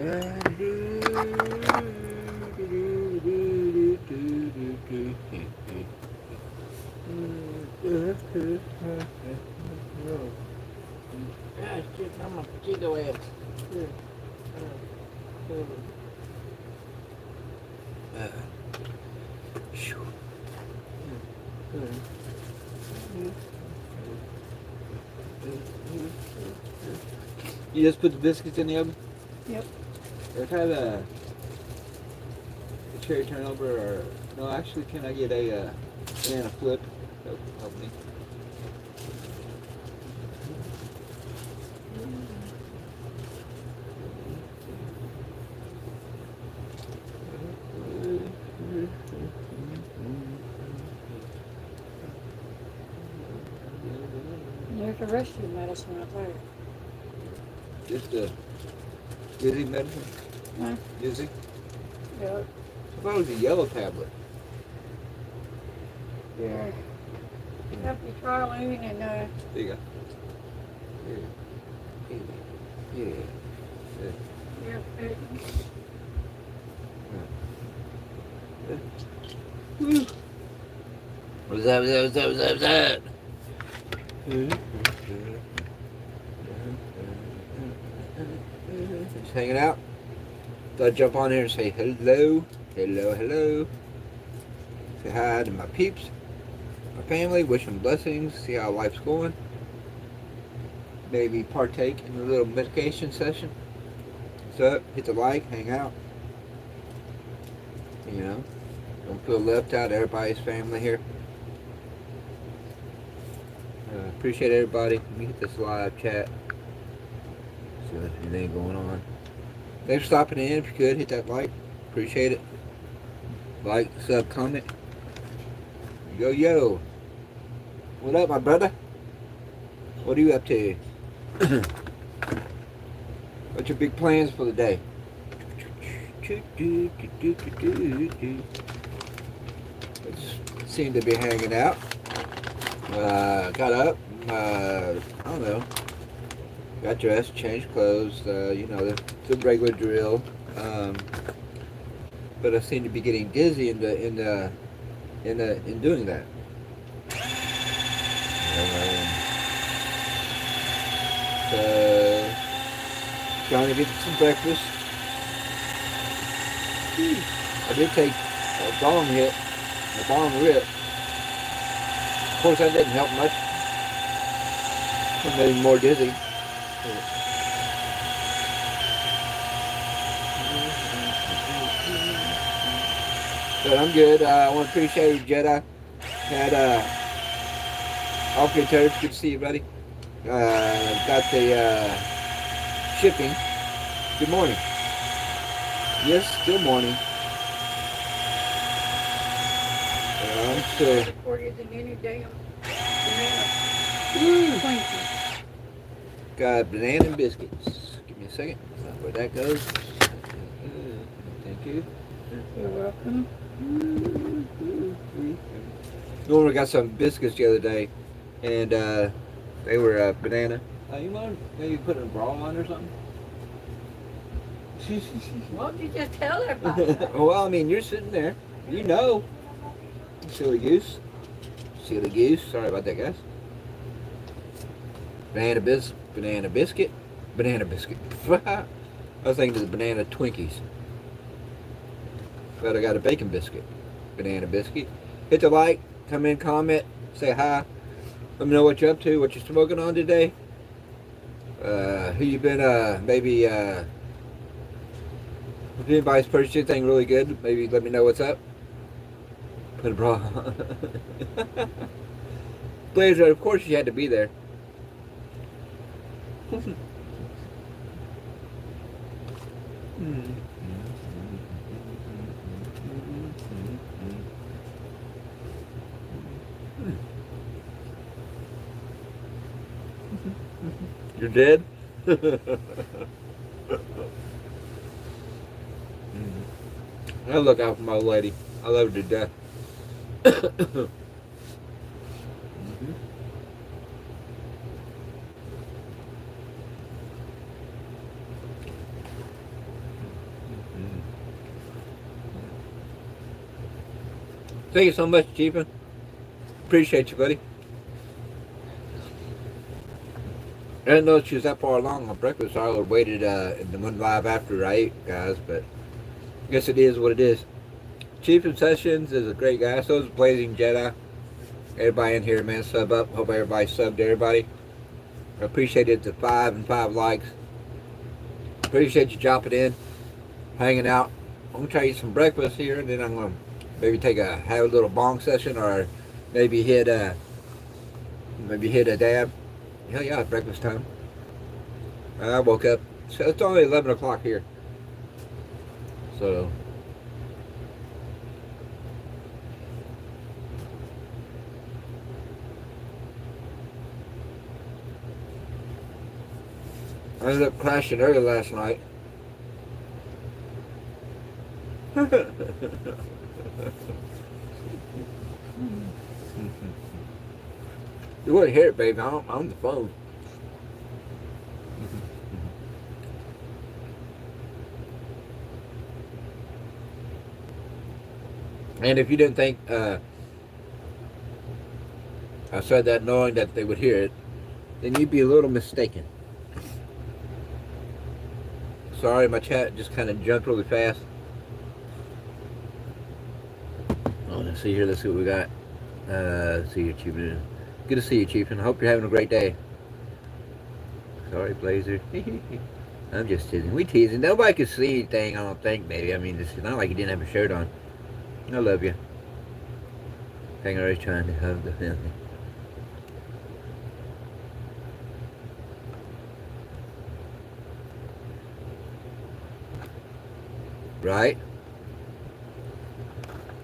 shit, I'm a potato ass. You just put the biscuits in the oven? Yep. I've had a cherry turnover, or no, actually, can I get a banana flip? That would help me. There's the rest of your medicine right there. Just a dizzy medicine? Huh? Dizzy? Yep. I thought it was a yellow tablet. Yeah. Help you Triloon and There you go. Yeah. What's up, what's up, what's up? Just hanging out. Thought I'd jump on here and say hello, hello, hello. Say hi to my peeps, my family, wish them blessings, see how life's going. Maybe partake in a little medication session. What's up? Hit the like, hang out. You know, don't feel left out. Everybody's family here. Appreciate everybody. Let me hit this live chat. See if there's anything going on. Thanks for stopping in. If you could, hit that like. Appreciate it. Like, sub, comment. Yo, yo. What up, my brother? What are you up to? What's your big plans for the day? I just seem to be hanging out. Got up. I don't know. Got dressed, changed clothes. You know, the regular drill. But I seem to be getting dizzy in doing that. So trying to get some breakfast. I did take a bong hit, a bong rip. Of course, that didn't help much. It made me more dizzy. But I'm good. I want to appreciate you, Jedi. Had awfully good to see you, buddy. Got the shipping. Good morning. Yes, good morning. I'm still. Recorded than any damn banana. Got banana and biscuits. Give me a second. Where that goes. Thank you. You're welcome. Norma got some biscuits the other day, and they were banana. You want to maybe put a bra on or something? Why don't you just tell everybody? Well, I mean, you're sitting there. You know. Silly goose. Silly goose. Sorry about that, guys. Banana biscuit. Banana biscuit. I was thinking of the banana Twinkies. But I got a bacon biscuit. Banana biscuit. Hit the like. Come in, comment. Say hi. Let me know what you're up to. What you're smoking on today. Who you been, maybe, if anybody's purchased anything really good, maybe let me know what's up. Put a bra on. Blazer, of course you had to be there. You're dead? I look out for my lady. I love her to death. Thank you so much, Chiefin. Appreciate you, buddy. I didn't know she was that far along on breakfast. So I would have waited and went live after I ate, guys. But I guess it is what it is. Chiefin Sessions is a great guy. So is Blazing Jedi. Everybody in here, man, sub up. Hope everybody subbed to everybody. I appreciate it to 5 and 5 likes. Appreciate you dropping in, hanging out. I'm gonna try to eat some breakfast here, and then I'm gonna maybe have a little bong session, or maybe hit a dab. Hell yeah, it's breakfast time. I woke up. So it's only 11 o'clock here. So I ended up crashing early last night. You wouldn't hear it, baby. I'm on the phone. And if you didn't think I said that knowing that they would hear it, then you'd be a little mistaken. Sorry, my chat just kind of jumped really fast. Oh, let's see here. Let's see what we got. Let's see you, Chiefin. Good to see you, Chiefin. I hope you're having a great day. Sorry, Blazer. I'm just teasing. We teasing. Nobody can see anything, I don't think, baby. I mean, it's not like you didn't have a shirt on. I love you. Hanger is trying to hug the family. Right?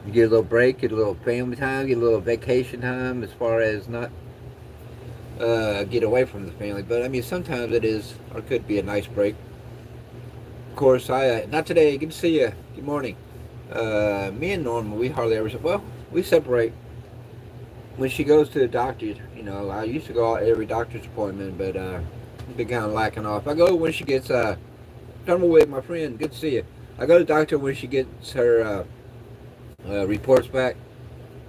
You get a little break, get a little family time, get a little vacation time as far as not get away from the family. But I mean, sometimes it is or could be a nice break. Of course, not today. Good to see you. Good morning. Me and Norma, we hardly ever. Well, we separate when she goes to the doctor. You know, I used to go out every doctor's appointment, but been kind of lacking off. I go when she gets. Come away, my friend. Good to see you. I go to the doctor when she gets her reports back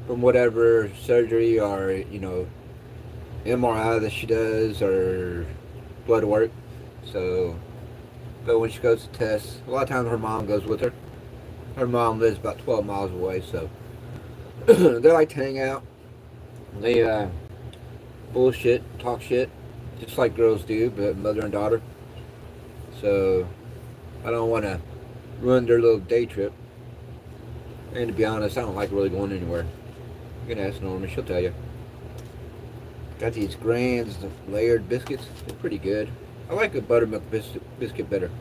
from whatever surgery or MRI that she does or blood work. So, but when she goes to tests, a lot of times her mom goes with her. Her mom lives about 12 miles away, so they like to hang out. They bullshit, talk shit, just like girls do, but mother and daughter. So I don't want to ruin their little day trip. And to be honest, I don't like really going anywhere. You can ask Norma, she'll tell you. Got these Grands layered biscuits. They're pretty good. I like a buttermilk biscuit better.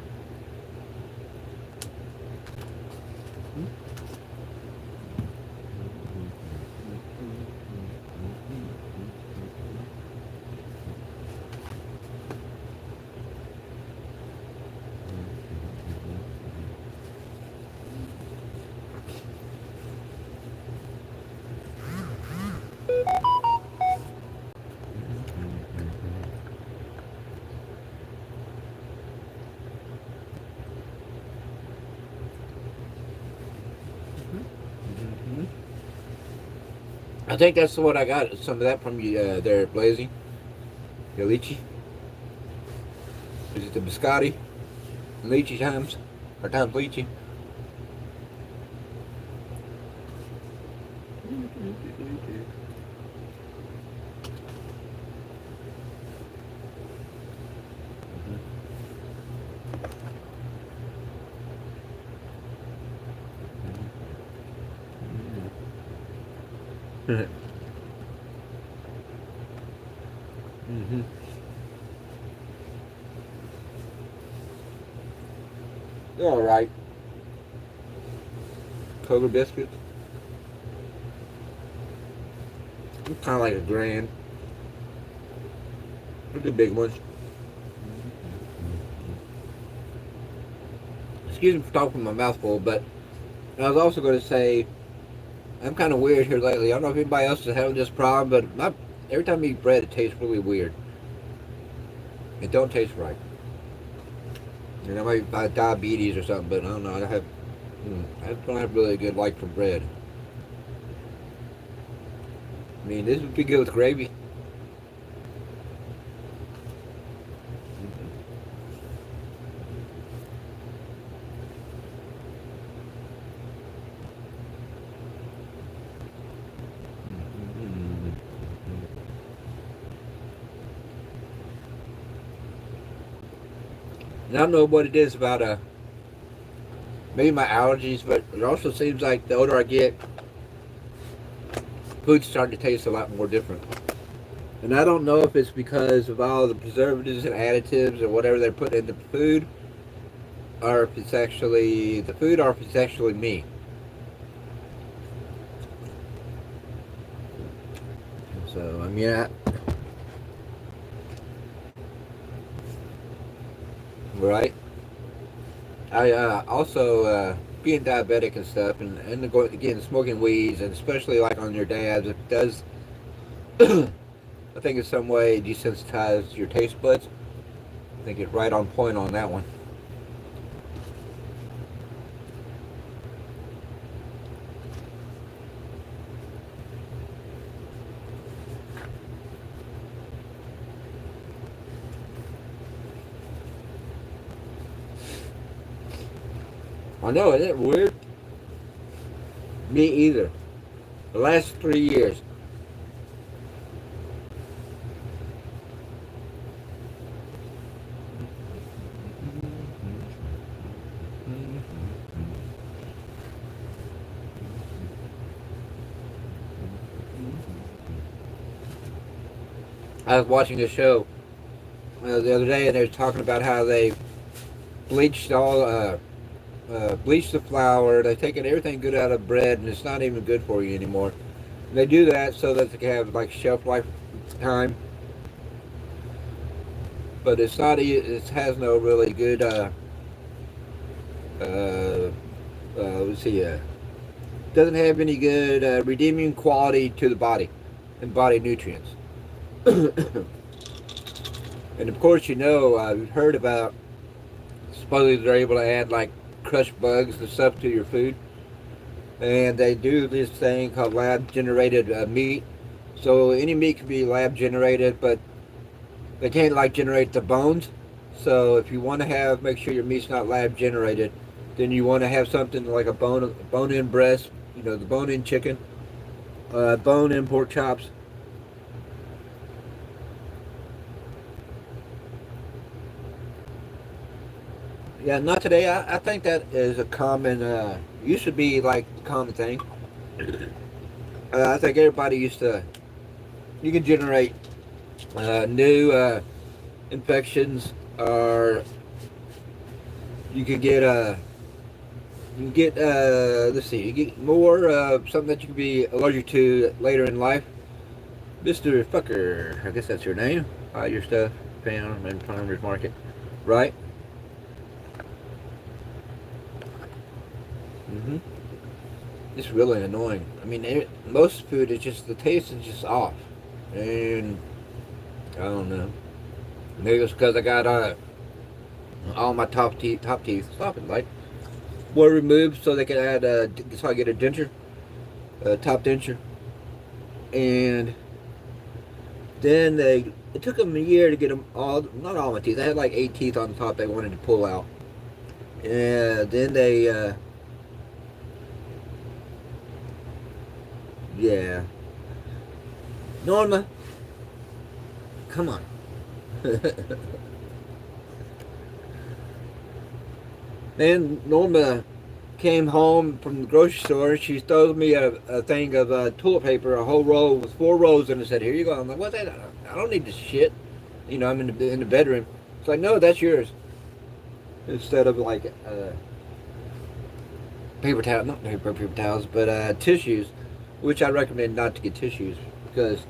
I think that's what I got. Some of that from you there, Blazing. Your lychee. Is it the biscotti? Lychee times? Or times lychee? Mm-hmm. They're alright. Kroger biscuits. It's kind of like a Grand. They're the big ones. Excuse me for talking with my mouth full, but I was also going to say I'm kind of weird here lately. I don't know if anybody else is having this problem, but every time I eat bread, it tastes really weird. It don't taste right. And I might have diabetes or something, but I don't know. I don't have really a good like for bread. I mean, this would be good with gravy. And I don't know what it is about maybe my allergies, but it also seems like the older I get, food's starting to taste a lot more different. And I don't know if it's because of all the preservatives and additives or whatever they're putting in the food, or if it's actually the food, or if it's actually me. So I mean, right? I also being diabetic and stuff, and again smoking weeds, and especially like on your dabs, it does. I think in some way desensitize your taste buds. I think it's right on point on that one. I know, isn't it weird? Me either. The last 3 years. I was watching a show the other day, and they were talking about how they bleached bleached the flour. They've taken everything good out of bread, and it's not even good for you anymore. And they do that so that they can have like shelf life time, but it's not. It has no really good. Uh, let's see. Doesn't have any good redeeming quality to the body and body nutrients. And of course, I've heard about supposedly they're able to add like crushed bugs and stuff to your food, and they do this thing called lab generated meat. So any meat can be lab generated, but they can't like generate the bones. So if you want to make sure your meat's not lab generated, then you want to have something like a bone in breast, the bone in chicken, bone in pork chops. Yeah, not today. I think that is a common, used to be like a common thing. I think everybody used to, you can generate new infections, or you can get, let's see, you get more something that you can be allergic to later in life. Mr. Fucker, I guess that's your name. Buy your stuff found in farmer's market, right? Mm-hmm. It's really annoying. I mean, most food is just the taste is just off, and I don't know. Maybe it's because I got all my top teeth. Stop it, like were removed so they could add so I get a denture, top denture, and then it took them a year to get them all, not all my teeth. I had like 8 teeth on the top they wanted to pull out, and then they yeah. Norma, come on. Then Norma came home from the grocery store. She stole me a thing of toilet paper, a whole roll with 4 rolls, and said, "Here you go." I'm like, "What's that? I don't need this shit." I'm in the bedroom. It's like, "No, that's yours." Instead of like paper towel, not paper towels, but tissues, which I recommend not to get tissues because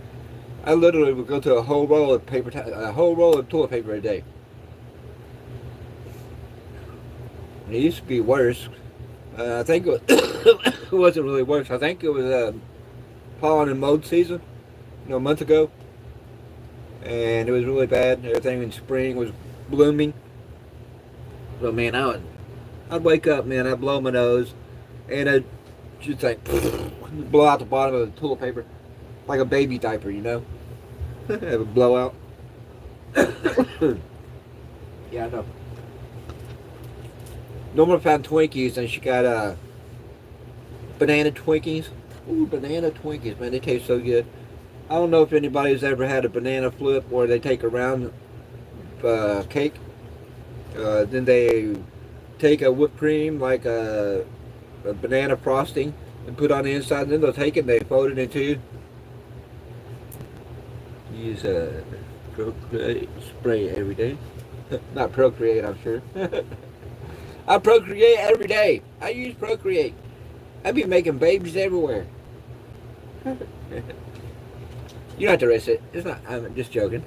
I literally would go to a whole roll of a whole roll of toilet paper a day. And it used to be worse. I think it wasn't really worse. I think it was pollen and mold season, a month ago, and it was really bad. Everything in spring was blooming. So man, I'd wake up, man, I'd blow my nose, and I'd just like blow out the bottom of the toilet paper. like a baby diaper, you know. Have a blowout. Yeah, I know. Norma found Twinkies and she got banana Twinkies. Ooh, banana Twinkies, man, they taste so good. I don't know if anybody's ever had a banana flip where they take a round cake, then they take a whipped cream like a banana frosting and put on the inside, and then they'll take it and they fold it in two. Use Procreate spray every day. Not Procreate, I'm sure. I procreate every day. I use Procreate. I be making babies everywhere. You don't have to erase it. It's not. I'm just joking,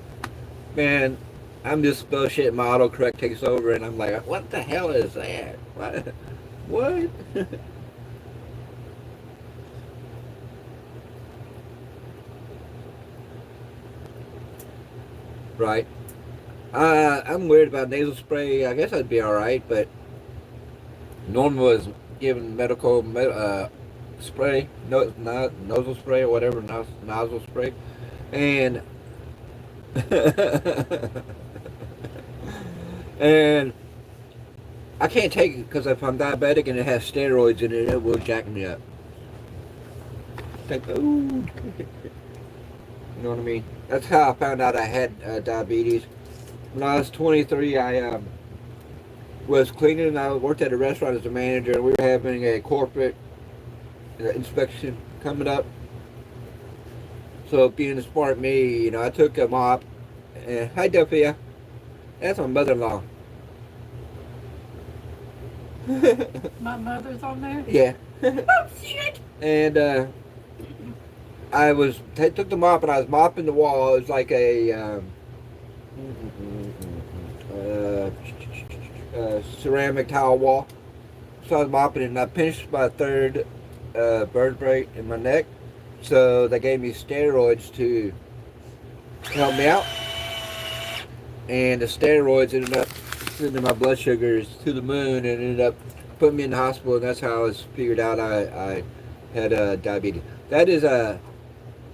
man. I'm just bullshit. My autocorrect takes over, and I'm like, what the hell is that? What? What? Right. I'm worried about nasal spray. I guess I'd be all right, but Norma was given medical spray, no, not nasal spray or whatever, nozzle spray, and and I can't take it because if I'm diabetic and it has steroids in it, it will jack me up. Like, ooh. You know what I mean? That's how I found out I had diabetes. When I was 23, I was cleaning. I worked at a restaurant as a manager, and we were having a corporate inspection coming up. So, being a smart me, you know, I took a mop. And, hi, Delphia. That's my mother-in-law. My mother's on there? Yeah. Oh, shit! And I took the mop and I was mopping the wall. It was like a ceramic tile wall. So I was mopping it and I pinched my third vertebrae in my neck. So they gave me steroids to help me out. And the steroids ended up sending my blood sugars to the moon and ended up putting me in the hospital. And that's how I was figured out I had diabetes. That is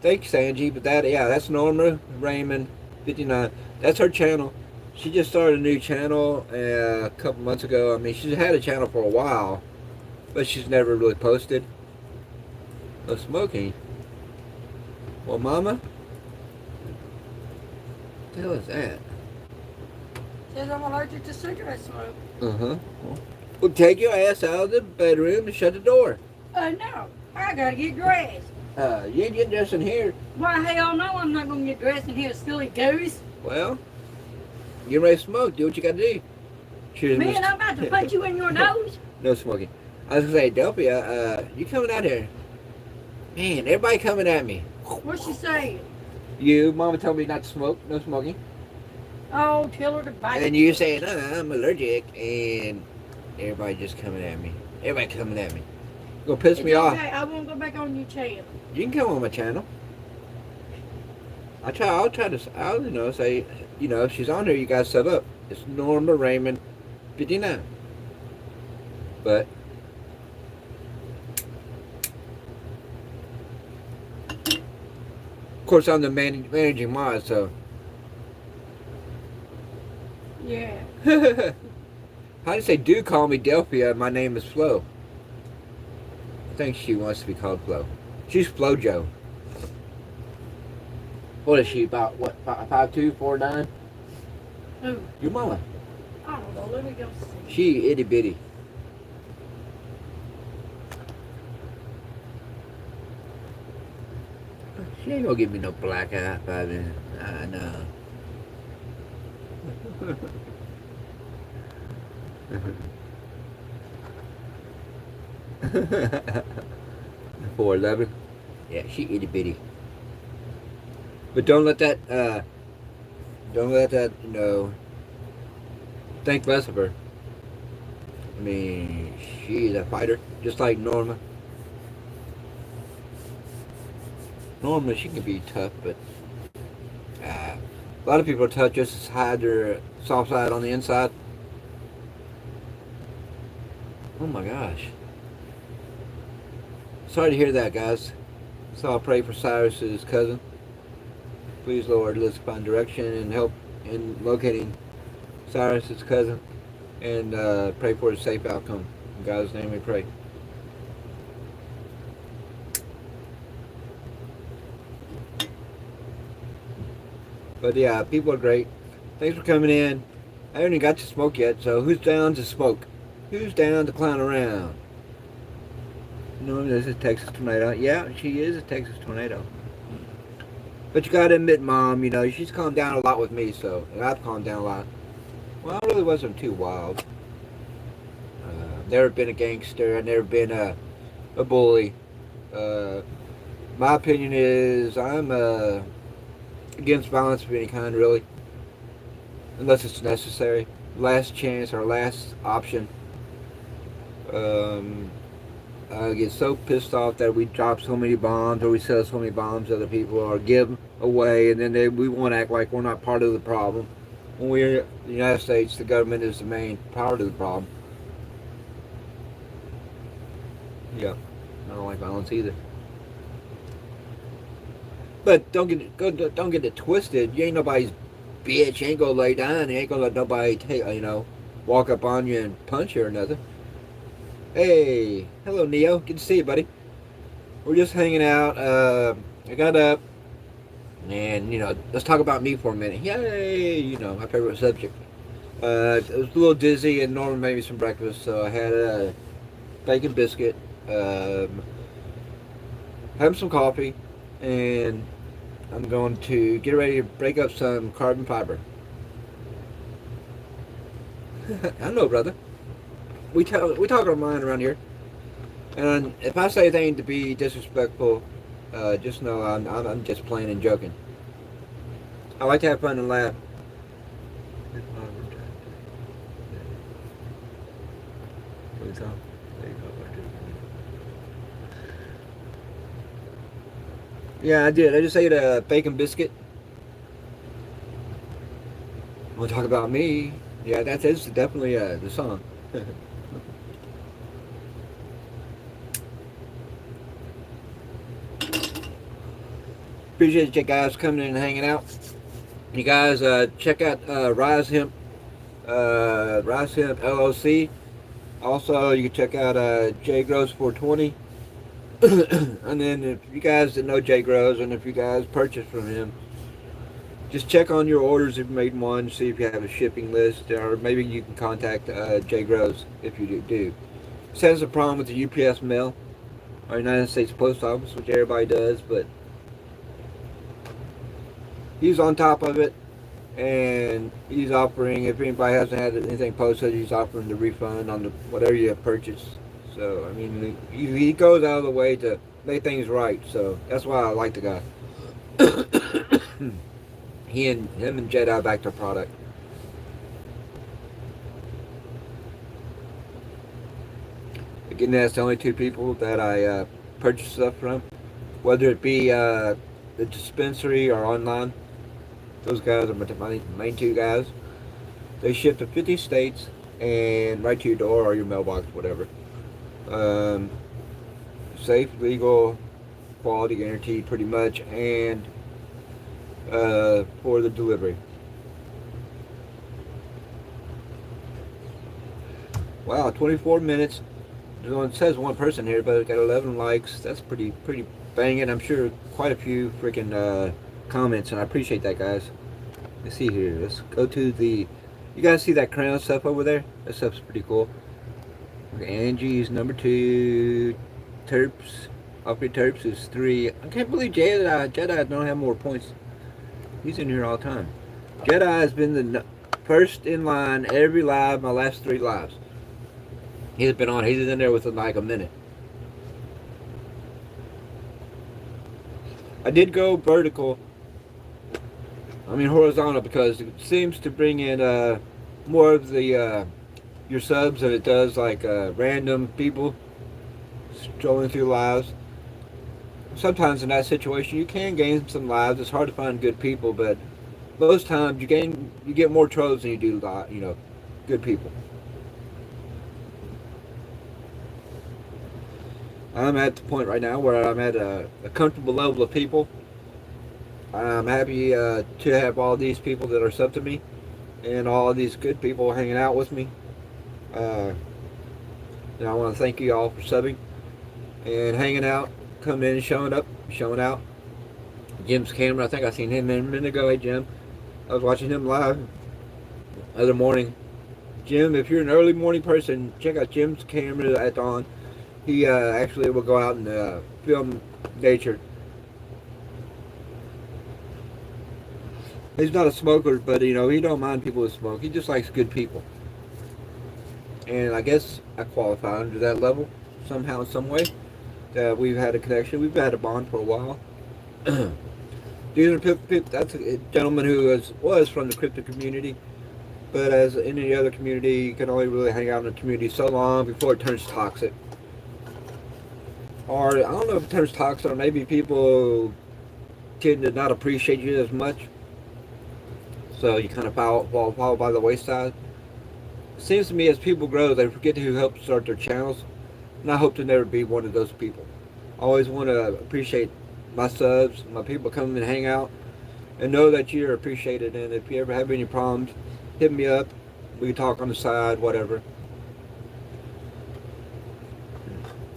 thanks Angie, but that's Norma Raymond 59. That's her channel. She just started a new channel a couple months ago. I mean, she's had a channel for a while, but she's never really posted. No smoking. Well, Mama, what the hell is that? Says I'm allergic to cigarette smoke. Uh-huh. Well, take your ass out of the bedroom and shut the door. No. I gotta get dressed. You ain't getting dressed in here. Why, hell no, I'm not gonna get dressed in here, silly goose. Well, get ready to smoke. Do what you gotta do. Cheers, Man, I'm about to punch you in your nose. No smoking. I was gonna say, Delphia, you coming out here? Man, everybody coming at me. What's she saying? You, Mama told me not to smoke. No smoking. Oh, tell her to bite. And you saying, I'm allergic, and everybody just coming at me. Everybody coming at me. Gonna piss me off. Okay, I won't go back on your channel. You can come on my channel. I'll try to, say, if she's on there, you guys sub up. It's Norma Raymond 59. But of course, I'm the managing mod, so. Yeah. How do you say, do call me Delphia, my name is Flo. I think she wants to be called Flo. She's Flojo. What is she, about, 5'2", 4'9"? Who? Your mama. I don't know, let me go see. She itty bitty. She ain't gonna give me no black eye 5 minutes. I know. 4'11". Yeah, she itty bitty. But don't let that think less of her. I mean, she's a fighter, just like Norma. Norma, she can be tough, but a lot of people are tough just to hide their soft side on the inside. Oh my gosh. Sorry to hear that, guys. So I'll pray for Cyrus's cousin. Please, Lord, let's find direction and help in locating Cyrus's cousin, and pray for a safe outcome. In God's name we pray. But yeah, people are great. Thanks for coming in. I haven't even got to smoke yet, so who's down to smoke? Who's down to clown around? No, this is Texas Tornado. Yeah, she is a Texas Tornado. But you gotta admit, Mom, she's calmed down a lot with me, so, and I've calmed down a lot. Well, I really wasn't too wild. Never been a gangster. I've never been a bully. Uh, my opinion is I'm against violence of any kind, really, unless it's necessary. Last chance or last option. I get so pissed off that we drop so many bombs or we sell so many bombs to other people or give them away, and then we want to act like we're not part of the problem. When we're in the United States, the government is the main part of the problem. Yeah, I don't like violence either. But don't get it twisted. You ain't nobody's bitch. You ain't gonna lay down. You ain't gonna let nobody walk up on you and punch you or nothing. Hey, hello Neo. Good to see you, buddy. We're just hanging out. I got up, and let's talk about me for a minute. Yay! My favorite subject. I was a little dizzy, and Norman made me some breakfast, so I had a bacon biscuit, having some coffee, and I'm going to get ready to break up some carbon fiber. I know, brother. We talk our mind around here, and if I say anything to be disrespectful, just know I'm just playing and joking. I like to have fun and laugh. Yeah, I did. I just ate a bacon biscuit. We'll talk about me. Yeah, that is definitely the song. Appreciate you guys coming in and hanging out. You guys check out Rise Hemp LLC. Also, you can check out J Grows 420. And then if you guys didn't know J Grows, and if you guys purchase from him, just check on your orders if you made one, see if you have a shipping list, or maybe you can contact J Grows if you do. This has a problem with the UPS mail or United States Post Office, which everybody does, but he's on top of it, and he's offering, if anybody hasn't had anything posted, he's offering the refund on whatever you have purchased. So, I mean, he goes out of the way to make things right, so that's why I like the guy. Him and Jedi backed their product. Again, that's the only two people that I purchase stuff from, whether it be the dispensary or online. Those guys are my main two guys. They ship to 50 states and right to your door or your mailbox, whatever. Safe, legal, quality guaranteed pretty much, and for the delivery. Wow, 24 minutes. It says one person here, but it got 11 likes. That's pretty banging. I'm sure quite a few freaking comments, and I appreciate that, guys. Let's see here. Let's go to the. You guys see that crown stuff over there? That stuff's pretty cool. Okay, Angie's number 2. Terps. Opry Terps is 3. I can't believe Jedi don't have more points. He's in here all the time. Jedi has been the first in line every live, my last 3 lives. He's been on. He's in there within like a minute. I did go vertical. I mean horizontal because it seems to bring in more of the your subs than it does like random people strolling through lives. Sometimes in that situation you can gain some lives. It's hard to find good people, but most times you get more trolls than you do good people. I'm at the point right now where I'm at a comfortable level of people. I'm happy to have all these people that are sub to me and all of these good people hanging out with me. Uh, and I want to thank you all for subbing and hanging out, coming in, showing up, showing out. Jim's camera, I think I seen him a minute ago. Hey, Jim. I was watching him live the other morning. Jim, if you're an early morning person, check out Jim's camera at dawn. He actually will go out and film nature. He's not a smoker, but he don't mind people who smoke. He just likes good people. And I guess I qualify under that level somehow, some way. We've had a connection. We've had a bond for a while. That's a gentleman who was from the crypto community. But as in any other community, you can only really hang out in a community so long before it turns toxic. Or, I don't know if it turns toxic, or maybe people tend to not appreciate you as much. So you kind of fall by the wayside. It seems to me as people grow, they forget who helped start their channels. And I hope to never be one of those people. I always want to appreciate my subs, my people come and hang out, and know that you're appreciated. And if you ever have any problems, hit me up. We can talk on the side, whatever.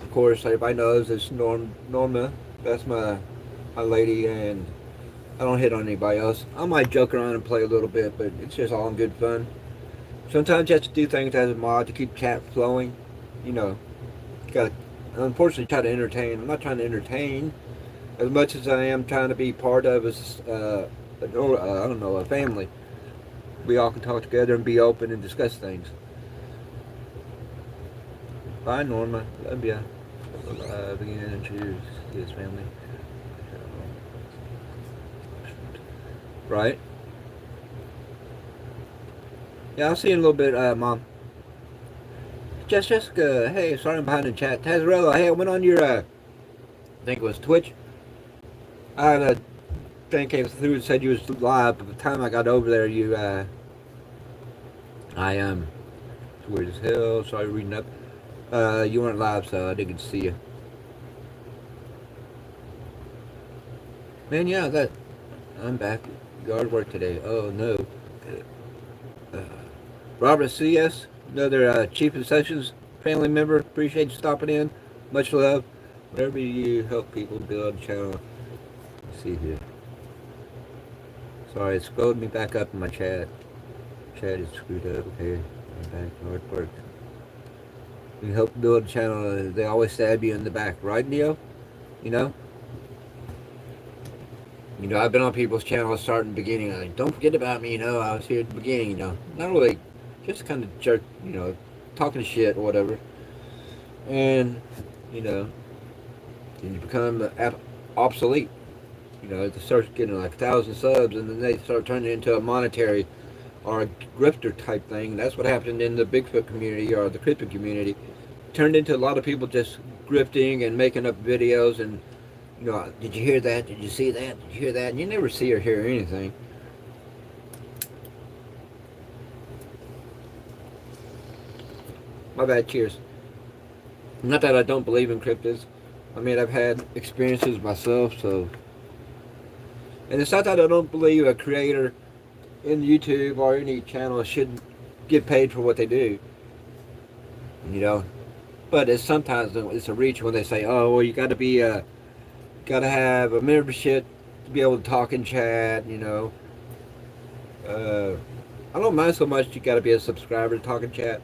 Of course, everybody knows it's Norma. That's my lady, and I don't hit on anybody else. I might joke around and play a little bit, but it's just all in good fun. Sometimes you have to do things as a mod to keep chat flowing. You know, you gotta unfortunately try to entertain. I'm not trying to entertain as much as I am trying to be part of I don't know, a family. We all can talk together and be open and discuss things. Bye, Norma. Love ya. Begin and choose his family. Right? Yeah, I'll see you in a little bit, Mom. Jessica, hey, sorry I'm behind the chat. Tazarella, hey, I went on your, I think it was Twitch. I had a thing came through and said you was live, but by the time I got over there, it's weird as hell, sorry reading up. You weren't live, so I didn't get to see you. Man, yeah, I'm back. Yard work today. Oh, no. Robert CS, another Chief of Sessions family member. Appreciate you stopping in. Much love. Whenever you help people build a channel. Let's see here. Sorry, it scrolled me back up in my chat. Chat is screwed up. Okay, I'm back. Hard work. You help build a channel. They always stab you in the back, right, Neo? You know? I've been on people's channels starting the beginning. Like, don't forget about me, I was here at the beginning, Not really, just kind of jerk, talking shit or whatever. And, then you become obsolete. It starts getting like 1,000 subs, and then they start turning into a monetary or a grifter type thing. That's what happened in the Bigfoot community or the crypto community. It turned into a lot of people just grifting and making up videos and, did you hear that? Did you see that? Did you hear that? And you never see or hear anything. My bad, cheers. Not that I don't believe in cryptids. I mean, I've had experiences myself, so... And it's not that I don't believe a creator in YouTube or any channel should get paid for what they do. But sometimes it's a reach when they say, oh, well, you got to be... got to have a membership to be able to talk and chat, I don't mind so much you got to be a subscriber to talk and chat.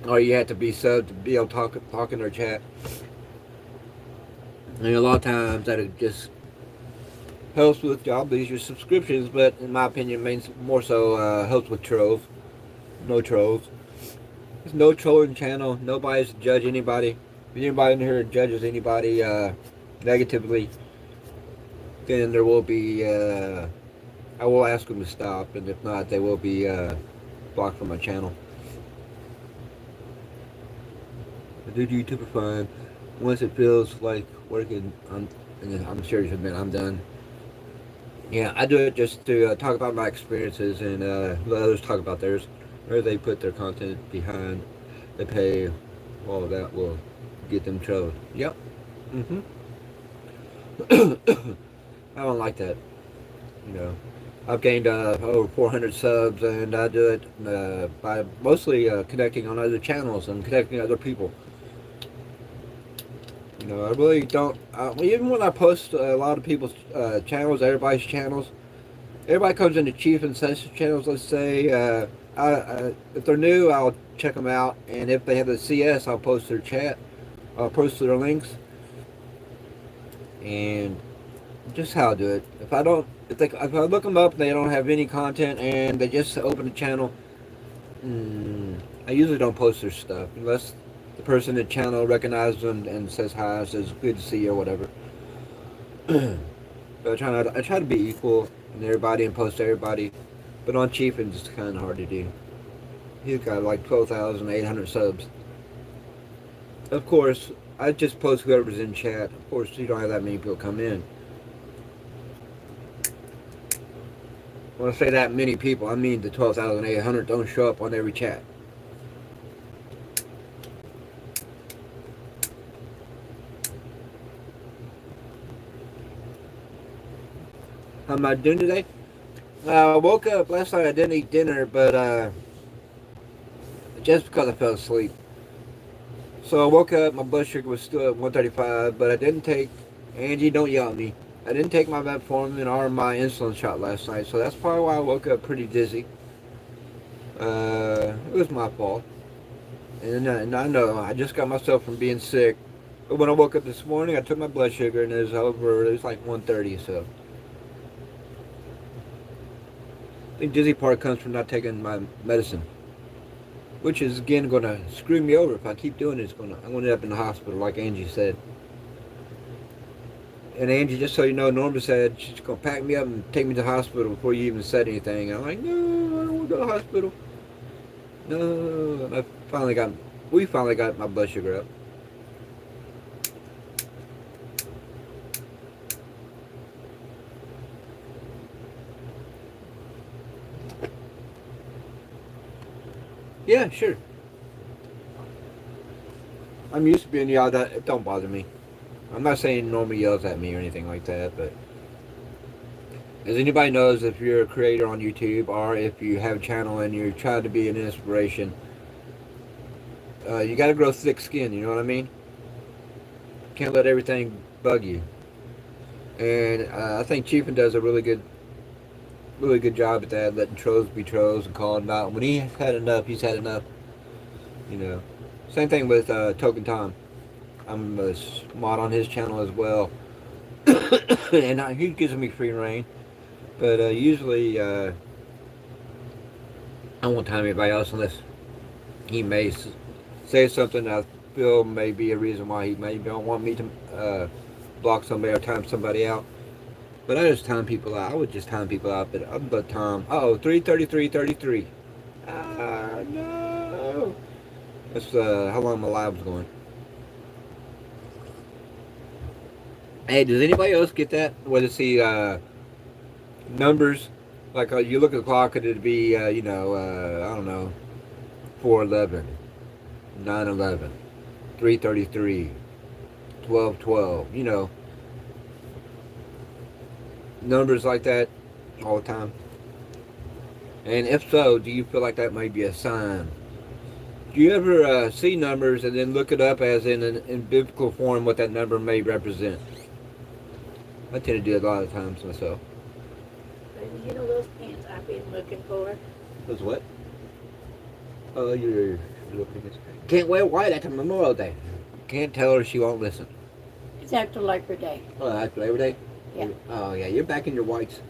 Or you have to be subbed to be able to talk in their chat. And a lot of times that it just helps with job leisure subscriptions, but in my opinion, means more so helps with trolls. No trolls. There's no trolling channel. Nobody's to judge anybody. If anybody in here judges anybody negatively, then there will be, I will ask them to stop, and if not, they will be blocked from my channel. I do YouTube for fun. Once it feels like working, I'm serious with it, I'm done. Yeah, I do it just to talk about my experiences and let others talk about theirs. Or they put their content behind, they pay all of that will get them trouble. Yep. Mm-hmm. I don't like that. You know, I've gained over 400 subs, and I do it by mostly connecting on other channels and connecting other people. You know, I really don't. Even when I post a lot of people's channels, everybody's channels, everybody comes into Chief and Session channels. Let's say, if they're new, I'll check them out, and if they have the CS, I'll post their chat. I'll post their links, and just how I do it. If I don't, if I look them up and they don't have any content and they just open the channel, I usually don't post their stuff unless the person in the channel recognizes them and says hi, says good to see you or whatever. But I try to be equal in everybody and post everybody. But on Chief, it's just kind of hard to do. He's got like 12,800 subs. Of course, I just post whoever's in chat. Of course, you don't have that many people come in. When I say that many people, I mean the 12,800 don't show up on every chat. How am I doing today? I woke up last night. I didn't eat dinner, but just because I fell asleep. So I woke up. My blood sugar was still at 135, but I didn't take. Angie, don't yell at me. I didn't take my metformin or my insulin shot last night, so that's probably why I woke up pretty dizzy. It was my fault, and I know I just got myself from being sick. But when I woke up this morning, I took my blood sugar and it was over. It was like 130, so. I think dizzy part comes from not taking my medicine, which is again going to screw me over if I keep doing it. I'm going to end up in the hospital, like Angie said. And Angie, just so you know, Norma said she's going to pack me up and take me to the hospital before you even said anything. And I'm like, no, I don't want to go to the hospital. No, and we finally got my blood sugar up. Yeah, sure. I'm used to being yelled at. It don't bother me. I'm not saying Norma yells at me or anything like that, but as anybody knows, if you're a creator on YouTube or if you have a channel and you're trying to be an inspiration, you got to grow thick skin. You know what I mean? Can't let everything bug you. And I think Chiefin does a really good job at that, letting trolls be trolls and calling them out. When he's had enough, he's had enough. You know. Same thing with Token Tom. I'm a mod on his channel as well. And he gives me free reign. But usually I won't time anybody else unless he may say something I feel may be a reason why he may don't want me to block somebody or time somebody out. But I just time people out. I would just time people out. But I'm but Tom. Uh-oh, 3:33:33. Ah, no. That's how long my live's going. Hey, does anybody else get that? Whether see numbers, like you look at the clock and it'd be, I don't know, 4:11, 9:11, 3:33, 12:12. You know, numbers like that all the time. And if so, do you feel like that might be a sign? Do you ever see numbers and then look it up as in biblical form what that number may represent? I tend to do it a lot of times myself. You know those pants I've been looking for? Those what? Oh, you're looking at. Can't wear white after Memorial Day. Can't tell her, she won't listen. It's after Labor Day. Oh, after Labor Day? Yeah. Oh, yeah, you're back in your whites.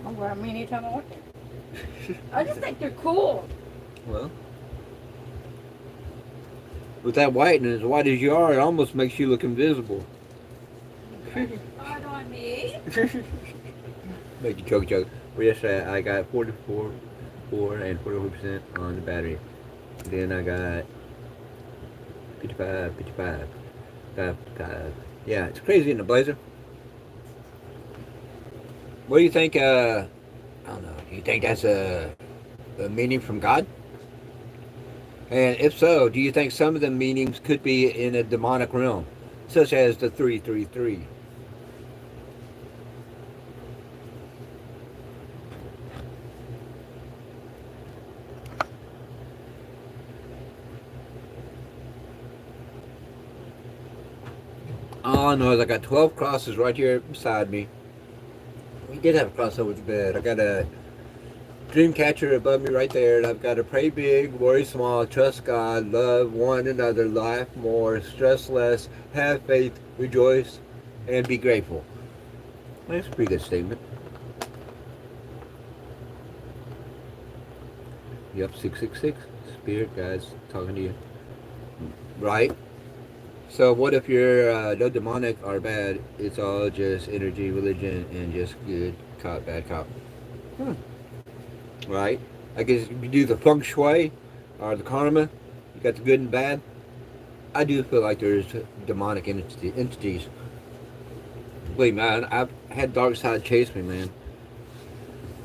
I'll wear them anytime I want to. I just think they're cool. Well, with that white and as white as you are, it almost makes you look invisible. Not on me. Make you joke. Well, yesterday I got 44 and 44% on the battery. Then I got 55. Yeah, it's crazy in the Blazer. What do you think, I don't know, do you think that's a meaning from God? And if so, do you think some of the meanings could be in a demonic realm, such as the 333? All I know is I got 12 crosses right here beside me. We did have a cross over the bed. I got a dream catcher above me right there. And I've got to pray big, worry small, trust God, love one another, laugh more, stress less, have faith, rejoice, and be grateful. That's a pretty good statement. Yep, 666. Spirit guys talking to you. Right? So what if you're no demonic or bad? It's all just energy, religion, and just good cop, bad cop. Hmm. Right? I guess if you do the feng shui or the karma, you got the good and bad. I do feel like there's demonic entities. Believe me, I've had dark side chase me, man.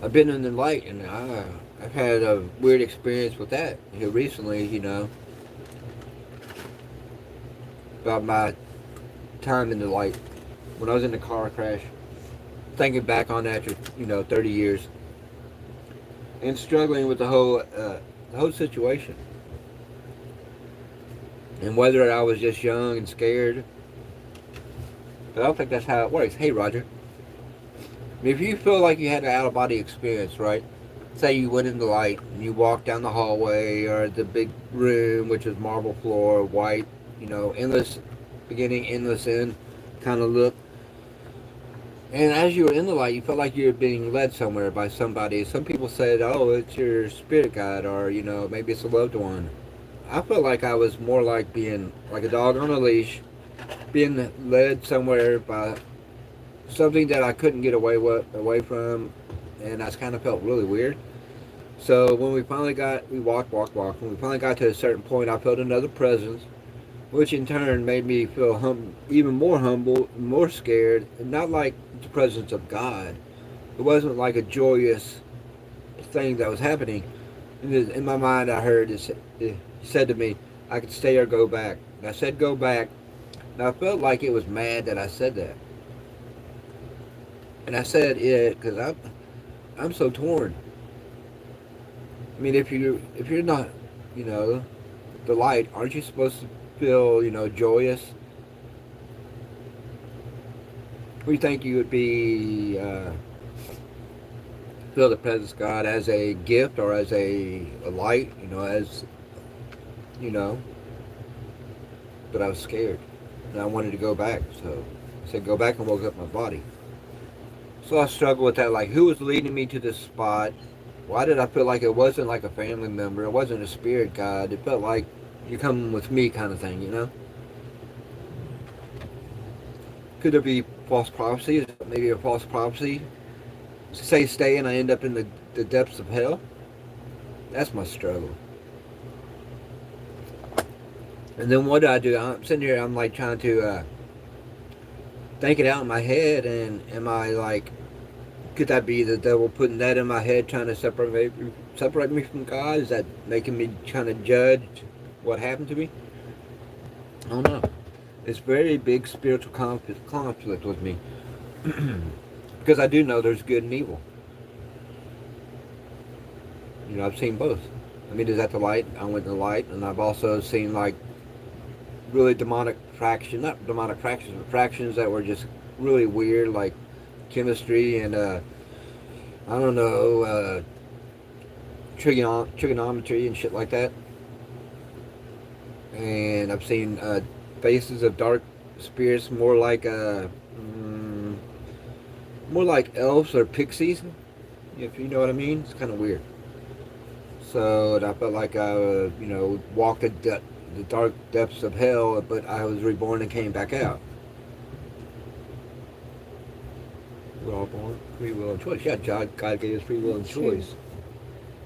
I've been in the light, and I've had a weird experience with that here recently. About my time in the light when I was in the car crash. Thinking back on that after 30 years, and struggling with the whole situation, and whether I was just young and scared. But I don't think that's how it works. Hey, Roger. If you feel like you had an out of body experience, right? Say you went in the light and you walked down the hallway or the big room, which is marble floor, white, endless beginning, endless end kind of look. And as you were in the light, you felt like you were being led somewhere by somebody. Some people said, oh, it's your spirit guide, or, maybe it's a loved one. I felt like I was more like being like a dog on a leash, being led somewhere by something that I couldn't get away from, and I kind of felt really weird. So when we walked. When we finally got to a certain point, I felt another presence, which in turn made me feel even more humble, more scared, and not like the presence of God. It wasn't like a joyous thing that was happening. In my mind, I heard it said to me, I could stay or go back. And I said, go back. And I felt like it was mad that I said that. And I said it because I'm so torn. I mean, if you're not, you know, the light, aren't you supposed to feel, joyous? We think you would be feel the presence of God as a gift or as a light, as you know. But I was scared, and I wanted to go back. So I said, "Go back," and woke up my body. So I struggled with that. Like, who was leading me to this spot? Why did I feel like it wasn't like a family member? It wasn't a spirit guide. It felt like you're coming with me, kind of thing. Could there be false prophecy? Is that maybe a false prophecy? Say stay, and I end up in the depths of hell. That's my struggle. And then what do I do? I'm sitting here. I'm like trying to think it out in my head. And am I like, could that be the devil putting that in my head, trying to separate me from God? Is that making me trying to judge what happened to me? I don't know. It's very big spiritual conflict with me. Because I do know there's good and evil. I've seen both. I mean, is that the light? I went in the light, and I've also seen like really demonic fractions, not demonic fractions, but fractions that were just really weird, like chemistry and I don't know, trigonometry and shit like that. And I've seen faces of dark spirits, more like elves or pixies, if you know what I mean. It's kind of weird. So and I felt like I, walked the dark depths of hell, but I was reborn and came back out. We're all born free will and choice. Yeah, God gave us free will and choice.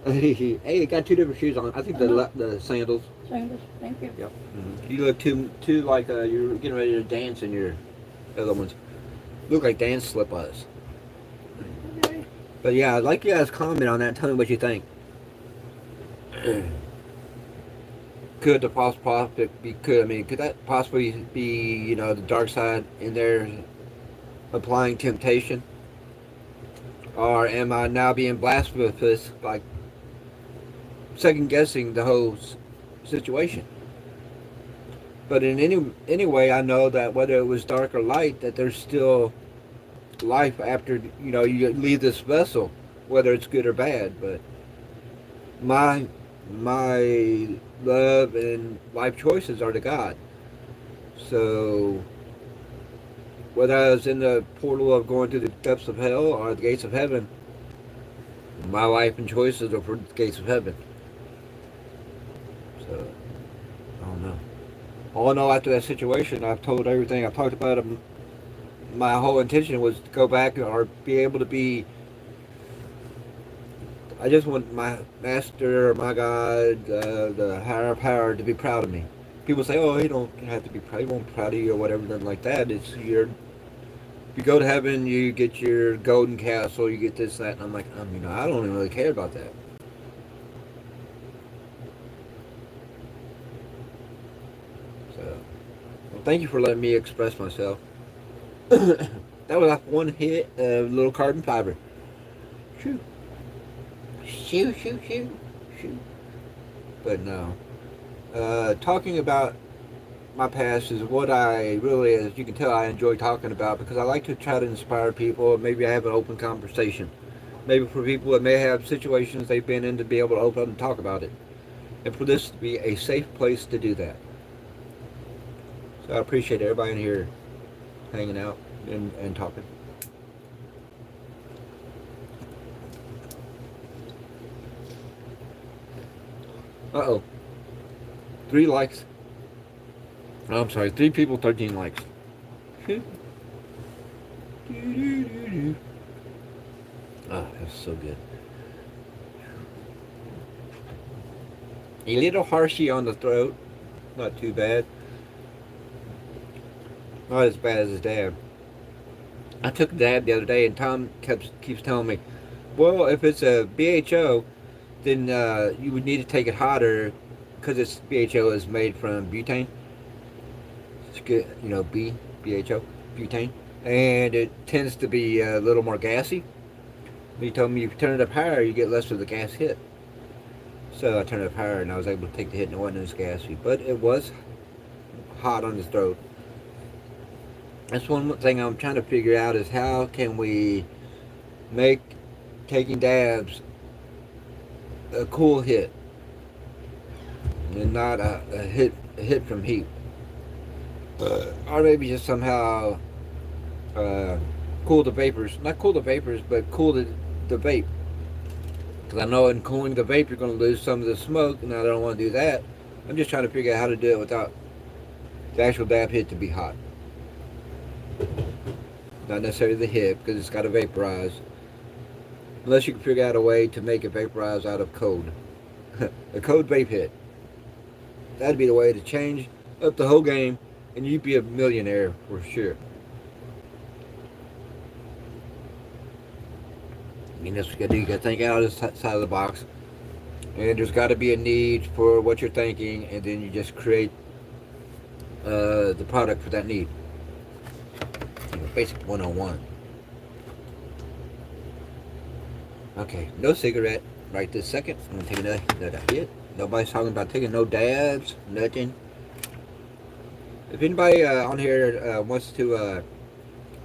Hey, you got two different shoes on. I think the sandals. Sandals, thank you. Yep. Mm-hmm. You look too like you're getting ready to dance in your other ones. Look like dance slip-ons. Okay. But yeah, I'd like you guys to comment on that. Tell me what you think. Could the false prophet be? Could that possibly be, the dark side in there applying temptation? Or am I now being blasphemous, like second guessing the whole situation? But in any way, I know that whether it was dark or light, that there's still life after you leave this vessel, whether it's good or bad. But my my love and life choices are to God. So whether I was in the portal of going through the depths of hell or the gates of heaven, my life and choices are for the gates of heaven. So I don't know. All in all, after that situation, I've told everything. I've talked about it. My whole intention was to go back or be able to be. I just want my master or my God, the higher power, to be proud of me. People say, "Oh, he don't have to be proud. He won't be proud of you or whatever, nothing like that." It's your. You go to heaven, you get your golden castle, you get this, that, and I'm like, I don't even really care about that. So, well, thank you for letting me express myself. That was like one hit of little carbon fiber. Shoo. Shoo, shoo, shoo, shoo. But no. Talking about my past is what I really, as you can tell, I enjoy talking about because I like to try to inspire people. Maybe I have an open conversation. Maybe for people that may have situations they've been in to be able to open up and talk about it. And for this to be a safe place to do that. So I appreciate everybody in here hanging out and talking. Uh-oh. 3 likes. Oh, I'm sorry. 3 people, 13 likes. Oh, that's so good. A little harshy on the throat. Not too bad. Not as bad as his dad. I took a dab the other day, and Tom keeps telling me, well, if it's a BHO, then you would need to take it hotter because it's BHO is made from butane. It's good, BHO, butane, and it tends to be a little more gassy. He told me if you turn it up higher, you get less of the gas hit. So I turned it up higher, and I was able to take the hit, and it wasn't as gassy, but it was hot on his throat. That's one thing I'm trying to figure out is how can we make taking dabs a cool hit and not a hit from heat, or maybe just somehow cool the vapors. Not cool the vapors, but cool the vape. Because I know in cooling the vape, you're going to lose some of the smoke, and I don't want to do that. I'm just trying to figure out how to do it without the actual dab hit to be hot. Not necessarily the hit, because it's got to vaporize. Unless you can figure out a way to make it vaporize out of code. A code vape hit. That'd be the way to change up the whole game, and you'd be a millionaire for sure. I mean, that's what you gotta do. You gotta think out of the side of the box. And there's gotta be a need for what you're thinking, and then you just create the product for that need. Basic 101. Okay, no cigarette right this second. I'm gonna take another hit. Nobody's talking about taking no dabs, nothing. If anybody on here wants to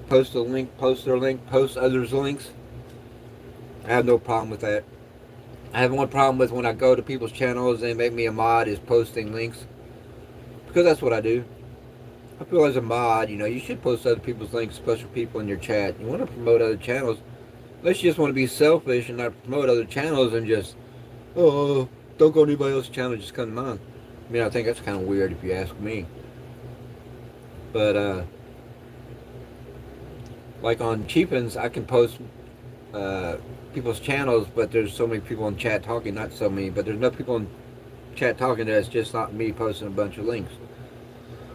post a link, post their link, post others' links, I have no problem with that. I have one problem with when I go to people's channels and they make me a mod is posting links. Because that's what I do. I feel as a mod, you should post other people's links, special people in your chat. You want to promote other channels. Unless you just want to be selfish and not promote other channels and just, oh, don't go to anybody else's channel, just come to mine. I mean, I think that's kind of weird if you ask me. But, like on Cheapens, I can post people's channels, but there's so many people in chat talking, not so many, but there's no people in chat talking there. It's just not me posting a bunch of links.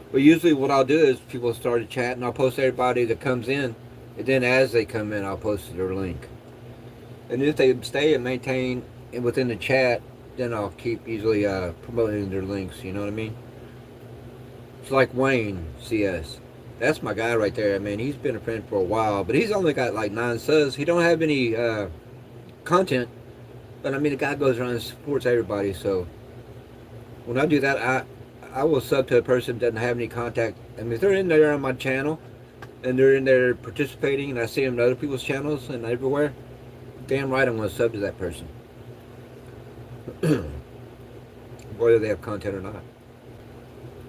But usually what I'll do is people start a chat and I'll post everybody that comes in, and then as they come in I'll post their link. And if they stay and maintain within the chat, then I'll keep easily promoting their links. You know what I mean? It's like Wayne CS. That's my guy right there. I mean, he's been a friend for a while, but he's only got like 9 subs. He don't have any content, but I mean, the guy goes around and supports everybody. So when I do that, I will sub to a person that doesn't have any contact. I mean, if they're in there on my channel and they're in there participating, and I see them on other people's channels and everywhere, damn right I'm going to sub to that person, whether they have content or not.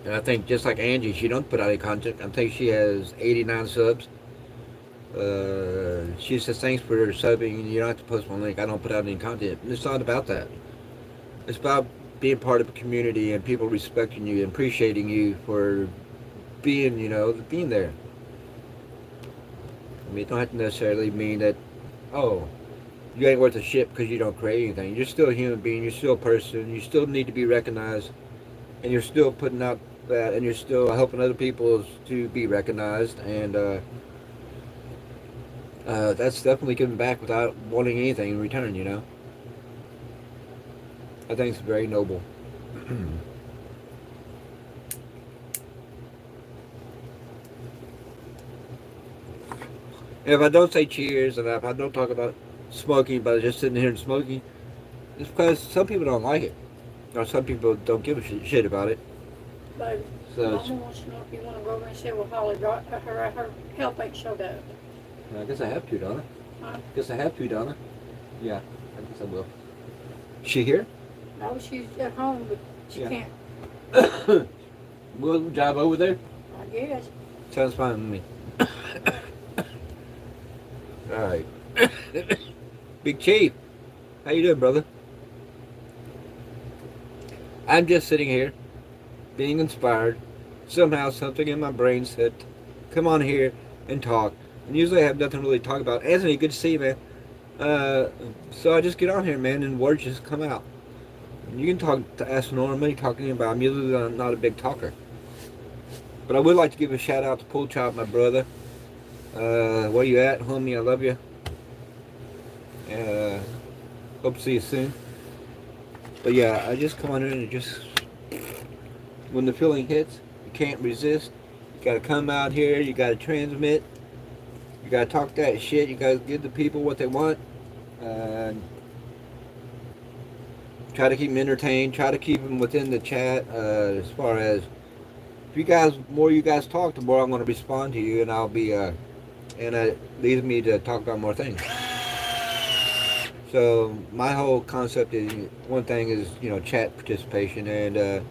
And I think just like Angie, she don't put out any content. I think she has 89 subs. She says thanks for subbing. You don't have to post my link. I don't put out any content. It's not about that. It's about being part of a community and people respecting you and appreciating you for being, being there. I mean, it don't have to necessarily mean that, oh, you ain't worth a shit because you don't create anything. You're still a human being. You're still a person. You still need to be recognized. And you're still putting out that, and you're still helping other people to be recognized. And that's definitely giving back without wanting anything in return, I think it's very noble. If I don't say cheers and if I don't talk about smoking, but just sitting here and smoking, it's because some people don't like it. Or some people don't give a shit about it. Baby, So Mama wants to know if you want to go over and see what Holly got. Her help ain't showed up. I guess I have to, Donna. Huh? Guess I have to, Donna. Yeah, I guess I will. She here? No, she's at home, but she Yeah. can't. We'll drive over there. I guess. Sounds fine with me. All right. Big Chief, how you doing, brother? I'm just sitting here, being inspired. Somehow something in my brain said, come on here and talk. And usually I have nothing really to talk about. Anthony, good to see you, man. So I just get on here, man, and words just come out. You can talk to us normally, talking about. I'm usually not a big talker. But I would like to give a shout out to Pool Chop, my brother. Where you at, homie? I love you. Hope to see you soon. But yeah, I just come on in and just, when the feeling hits, you can't resist. You gotta come out here, you gotta transmit, you gotta talk that shit, you gotta give the people what they want. Try to keep them entertained, try to keep them within the chat, as far as, if you guys, more you guys talk, the more I'm gonna respond to you, and I'll be, and it leads me to talk about more things. So my whole concept is, one thing is, chat participation, and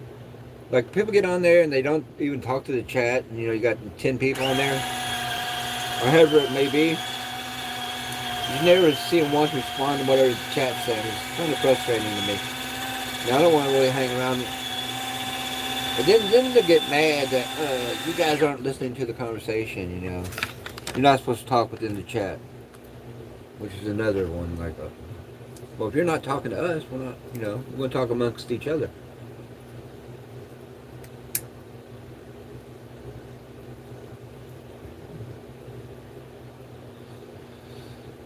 like people get on there and they don't even talk to the chat, and you got 10 people on there, or however it may be. You never see them once respond to whatever the chat says. It's kind of frustrating to me. Now I don't want to really hang around. But then they get mad that you guys aren't listening to the conversation. You're not supposed to talk within the chat, which is another one like well, if you're not talking to us, we're not, we're going to talk amongst each other.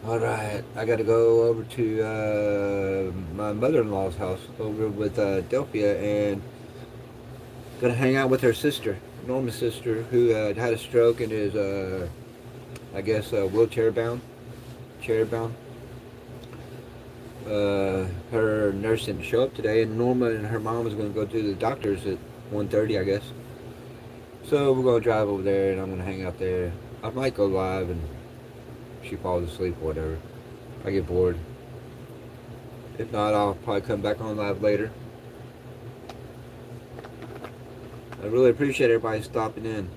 Alright, I got to go over to my mother-in-law's house over with Delphia, and going to hang out with her sister, Norma's sister, who had a stroke and is, I guess, wheelchair bound, chair bound. Her nurse didn't show up today, and Norma and her mom is going to go to the doctor's at 1:30, I guess. So we're going to drive over there, and I'm going to hang out there. I might go live, and she falls asleep or whatever. If I get bored. If not, I'll probably come back on live later. I really appreciate everybody stopping in.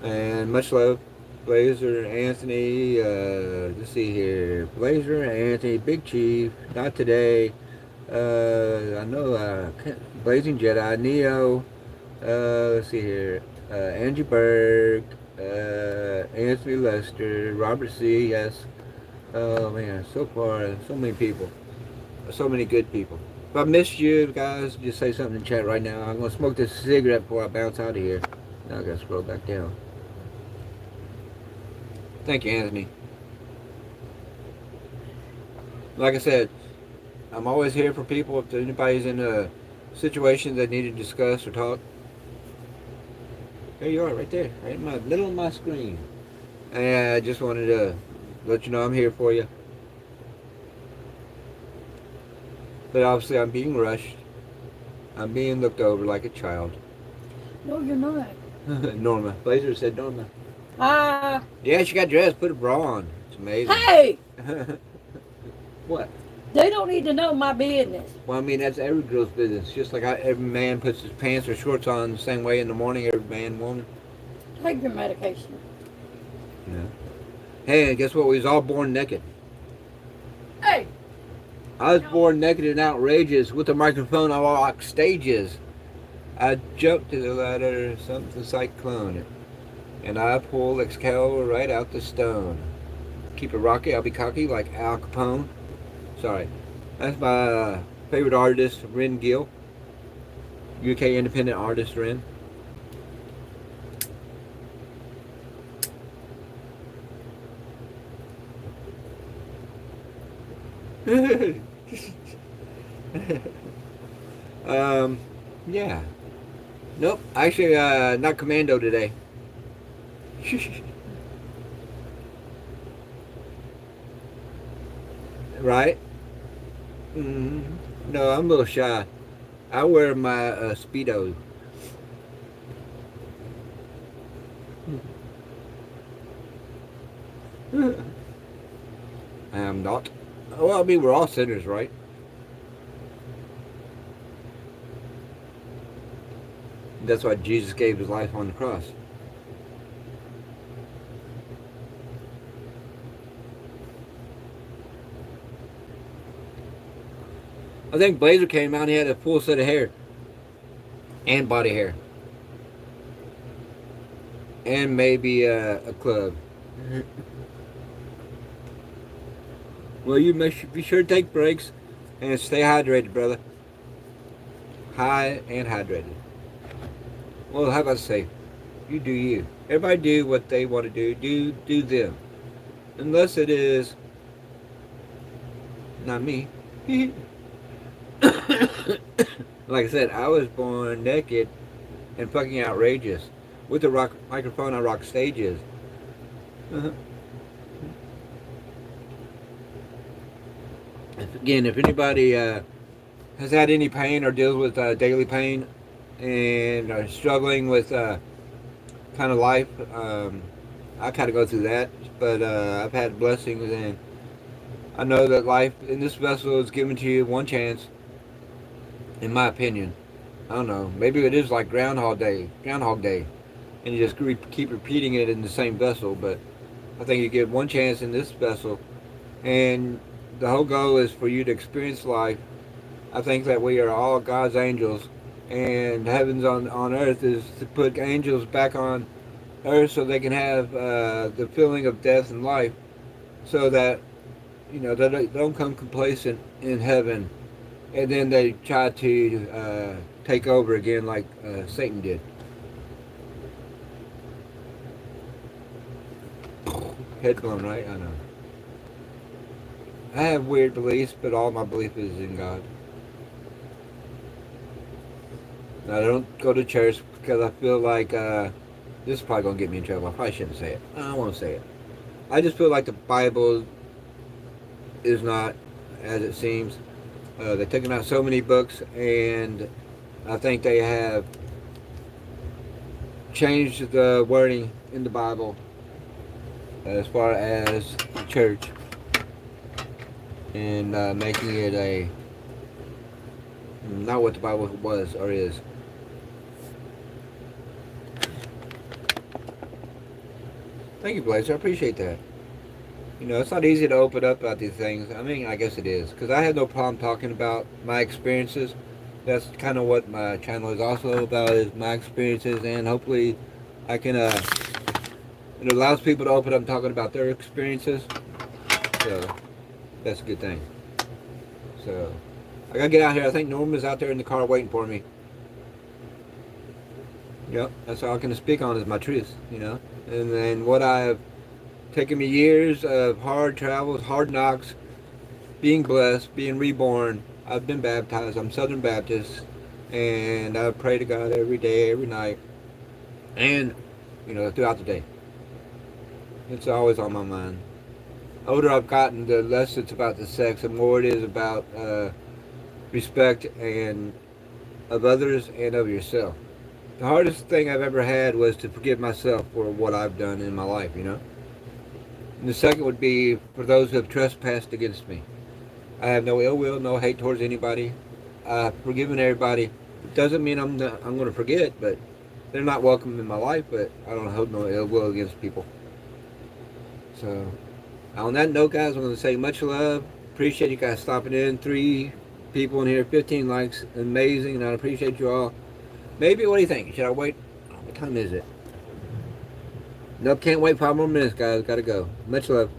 And much love. Blazer, Anthony, let's see here. Blazer, Anthony, Big Chief, not today. I know, Blazing Jedi, Neo, let's see here. Angie Berg, Anthony Lester, Robert C, yes. Oh man, so far, so many people. So many good people. If I missed you guys, just say something in chat right now. I'm going to smoke this cigarette before I bounce out of here. Now I got to scroll back down. Thank you, Anthony. Like I said, I'm always here for people if anybody's in a situation that need to discuss or talk. There you are, right there, right in my middle of my screen. And I just wanted to let you know I'm here for you. But obviously, I'm being rushed. I'm being looked over like a child. No, you're not. Norma. Blazer said Norma. Ah. Yeah, she got dressed. Put a bra on. It's amazing. Hey! What? They don't need to know my business. Well, I mean, that's every girl's business. Just like every man puts his pants or shorts on the same way in the morning, every man, woman. Take your medication. Yeah. Hey, and guess what? We was all born naked. Hey! I was born naked and outrageous with a microphone on lock stages. I jumped to the ladder, something cyclone, and I pulled Excalibur right out the stone. Keep it rocky, I'll be cocky like Al Capone. Sorry. That's my favorite artist, Ren Gill. UK independent artist, Ren. Yeah. Nope, actually, not commando today. Right? No, I'm a little shy. I wear my Speedo. I am not. Well, I mean, we're all sinners, right? That's why Jesus gave his life on the cross. I think Blazer came out and he had a full set of hair. And body hair. And maybe a club. Well, you be sure to take breaks and stay hydrated, brother. High and hydrated. Well, how about I say, you do you. Everybody do what they want to do. Do them. Unless it is not me. Like I said, I was born naked and fucking outrageous. With the rock microphone, I rock stages. Again, if anybody has had any pain or deals with daily pain and are struggling with kind of life, I kind of go through that. But I've had blessings, and I know that life in this vessel is given to you one chance. In my opinion, I don't know. Maybe it is like Groundhog Day, and you just keep repeating it in the same vessel. But I think you get one chance in this vessel, and the whole goal is for you to experience life. I think that we are all God's angels, and heavens on earth is to put angels back on earth so they can have the feeling of death and life, so that they don't come complacent in heaven, and then they try to take over again like Satan did. Head blown, right? I know. I have weird beliefs, but all my belief is in God. I don't go to church because I feel like this is probably going to get me in trouble. I probably shouldn't say it. I won't say it. I just feel like the Bible is not as it seems. They've taken out so many books, and I think they have changed the wording in the Bible as far as the church, and making it not what the Bible was or is. Thank you, Blazer. I appreciate that. It's not easy to open up about these things. I mean, I guess it is, because I have no problem talking about my experiences. That's kind of what my channel is also about, is my experiences, and hopefully I can, it allows people to open up talking about their experiences. So, that's a good thing. So, I gotta get out here. I think Norma's out there in the car waiting for me. Yep, that's all I can speak on is my truth, And then what I've taken me years of hard travels, hard knocks, being blessed, being reborn. I've been baptized. I'm Southern Baptist, and I pray to God every day, every night, and throughout the day. It's always on my mind. The older I've gotten, the less it's about the sex, the more it is about respect and of others and of yourself. The hardest thing I've ever had was to forgive myself for what I've done in my life. And the second would be for those who have trespassed against me. I have no ill will, no hate towards anybody. I've forgiven everybody. It doesn't mean I'm going to forget, but they're not welcome in my life. But I don't hold no ill will against people. So, on that note, guys, I'm going to say much love. Appreciate you guys stopping in. 3 people in here, 15 likes, amazing, and I appreciate you all. Maybe, what do you think? Should I wait? What time is it? Nope, can't wait 5 more minutes, guys. Gotta go. Much love.